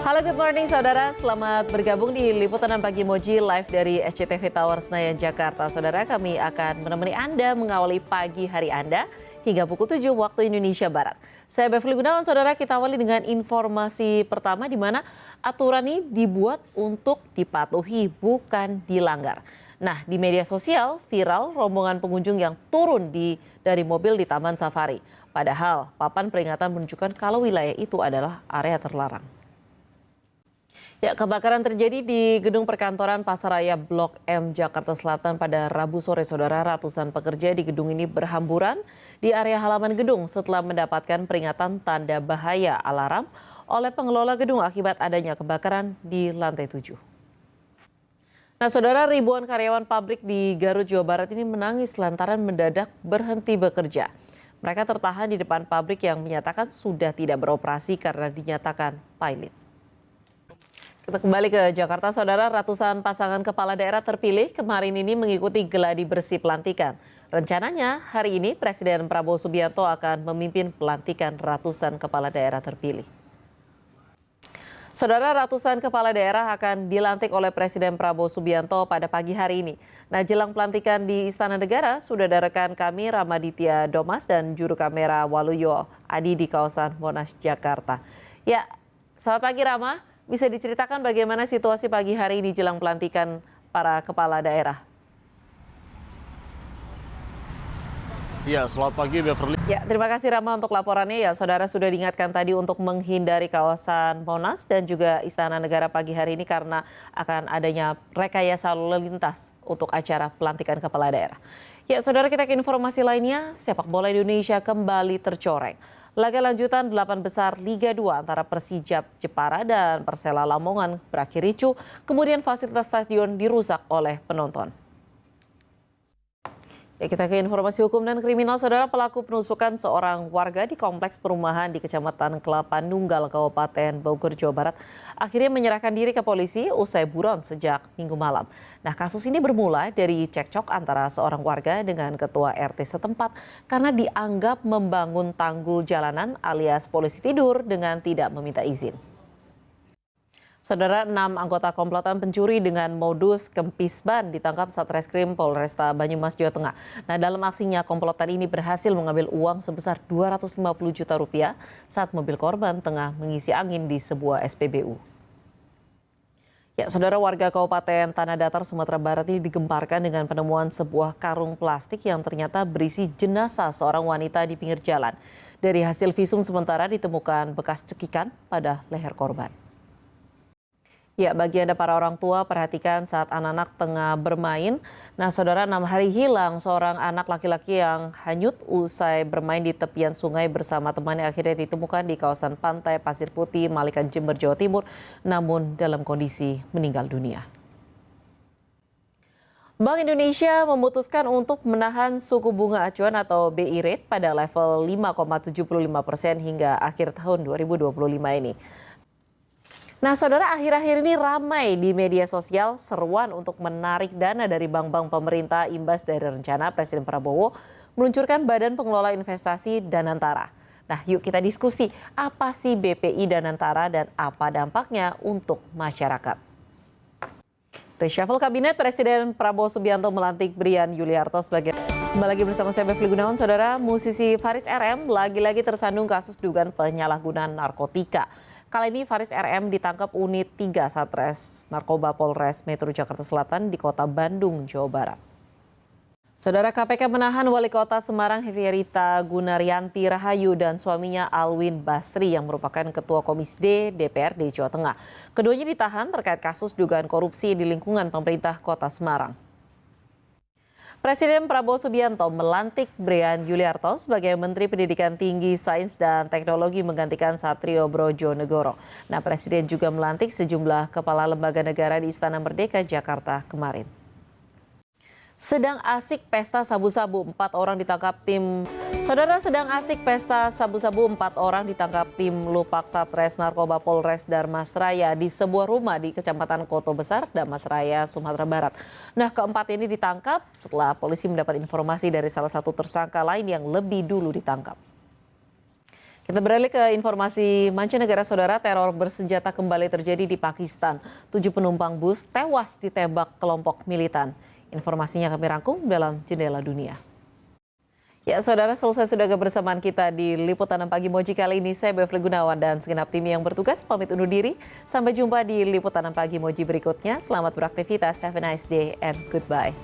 Halo, good morning saudara. Selamat bergabung di Liputan Pagi Moji live dari SCTV Tower Senayan, Jakarta. Saudara, kami akan menemani Anda mengawali pagi hari Anda hingga pukul 7 waktu Indonesia Barat. Saya Beverly Gunawan, saudara, kita awali dengan informasi pertama di mana aturan ini dibuat untuk dipatuhi, bukan dilanggar. Nah, di media sosial viral rombongan pengunjung yang turun dari mobil di Taman Safari. Padahal papan peringatan menunjukkan kalau wilayah itu adalah area terlarang. Ya, kebakaran terjadi di gedung perkantoran Pasaraya Blok M, Jakarta Selatan pada Rabu sore, saudara. Ratusan pekerja di gedung ini berhamburan di area halaman gedung setelah mendapatkan peringatan tanda bahaya alarm oleh pengelola gedung akibat adanya kebakaran di lantai 7. Nah, saudara, ribuan karyawan pabrik di Garut, Jawa Barat ini menangis lantaran mendadak berhenti bekerja. Mereka tertahan di depan pabrik yang menyatakan sudah tidak beroperasi karena dinyatakan pilot. Kita kembali ke Jakarta, saudara. Ratusan pasangan kepala daerah terpilih kemarin ini mengikuti geladi bersih pelantikan. Rencananya hari ini Presiden Prabowo Subianto akan memimpin pelantikan ratusan kepala daerah terpilih. Saudara, ratusan kepala daerah akan dilantik oleh Presiden Prabowo Subianto pada pagi hari ini. Nah, jelang pelantikan di Istana Negara, sudah ada rekan kami Ramaditya Domas dan juru kamera Waluyo Adi di kawasan Monas, Jakarta. Ya, selamat pagi Rama. Bisa diceritakan bagaimana situasi pagi hari ini jelang pelantikan para kepala daerah? Ya, selamat pagi Beverly. Ya, terima kasih Rama untuk laporannya. Ya, saudara sudah diingatkan tadi untuk menghindari kawasan Monas dan juga Istana Negara pagi hari ini karena akan adanya rekayasa lalu lintas untuk acara pelantikan kepala daerah. Ya, saudara, kita ke informasi lainnya. Sepak bola Indonesia kembali tercoreng. Laga lanjutan 8 besar Liga 2 antara Persijap Jepara dan Persela Lamongan berakhir ricuh, kemudian fasilitas stadion dirusak oleh penonton. Ya, kita ke informasi hukum dan kriminal, saudara. Pelaku penusukan seorang warga di kompleks perumahan di Kecamatan Kelapa Nunggal, Kabupaten Bogor, Jawa Barat akhirnya menyerahkan diri ke polisi usai buron sejak Minggu malam. Nah, kasus ini bermula dari cekcok antara seorang warga dengan ketua RT setempat karena dianggap membangun tanggul jalanan alias polisi tidur dengan tidak meminta izin. Saudara, 6 anggota komplotan pencuri dengan modus kempis ban ditangkap Satreskrim Polresta Banyumas, Jawa Tengah. Nah, dalam aksinya komplotan ini berhasil mengambil uang sebesar 250 juta rupiah saat mobil korban tengah mengisi angin di sebuah SPBU. Ya, saudara, warga Kabupaten Tanah Datar, Sumatera Barat ini digemparkan dengan penemuan sebuah karung plastik yang ternyata berisi jenazah seorang wanita di pinggir jalan. Dari hasil visum sementara ditemukan bekas cekikan pada leher korban. Ya, bagi Anda para orang tua, perhatikan saat anak-anak tengah bermain. Nah, saudara, 6 hari hilang seorang anak laki-laki yang hanyut usai bermain di tepian sungai bersama temannya akhirnya ditemukan di kawasan Pantai Pasir Putih, Malikan, Jember, Jawa Timur, namun dalam kondisi meninggal dunia. Bank Indonesia memutuskan untuk menahan suku bunga acuan atau BI rate pada level 5,75% hingga akhir tahun 2025 ini. Nah, saudara, akhir-akhir ini ramai di media sosial seruan untuk menarik dana dari bank-bank pemerintah imbas dari rencana Presiden Prabowo meluncurkan Badan Pengelola Investasi Danantara. Nah, yuk kita diskusi apa sih BPI Danantara dan apa dampaknya untuk masyarakat. Reshuffle Kabinet, Presiden Prabowo Subianto melantik Brian Yuliarto sebagai... Kembali lagi bersama saya Beverly Gunawan, saudara. Musisi Faris RM lagi-lagi tersandung kasus dugaan penyalahgunaan narkotika. Kali ini Faris RM ditangkap unit 3 Satres Narkoba Polres Metro Jakarta Selatan di Kota Bandung, Jawa Barat. Saudara, KPK menahan Wali Kota Semarang Hefierita Gunaryanti Rahayu dan suaminya Alwin Basri yang merupakan Ketua Komisi D DPRD Jawa Tengah. Keduanya ditahan terkait kasus dugaan korupsi di lingkungan pemerintah Kota Semarang. Presiden Prabowo Subianto melantik Brian Yuliarto sebagai Menteri Pendidikan Tinggi, Sains dan Teknologi menggantikan Satrio Brojonegoro. Nah, Presiden juga melantik sejumlah kepala lembaga negara di Istana Merdeka, Jakarta kemarin. Sedang asik pesta sabu-sabu, 4 orang ditangkap tim... Saudara, sedang asik pesta sabu-sabu, 4 orang ditangkap tim Lupak Satres Narkoba Polres Darmasraya di sebuah rumah di Kecamatan Koto Besar, Darmasraya, Sumatera Barat. Nah, keempat ini ditangkap setelah polisi mendapat informasi dari salah satu tersangka lain yang lebih dulu ditangkap. Kita beralih ke informasi mancanegara, saudara. Teror bersenjata kembali terjadi di Pakistan. 7 penumpang bus tewas ditembak kelompok militan. Informasinya kami rangkum dalam Jendela Dunia. Ya, saudara, selesai sudah kebersamaan kita di Liputan 6 Pagi Moji kali ini. Saya Bevri Gunawan dan segenap tim yang bertugas pamit undur diri. Sampai jumpa di Liputan 6 Pagi Moji berikutnya. Selamat beraktivitas, have a nice day and goodbye.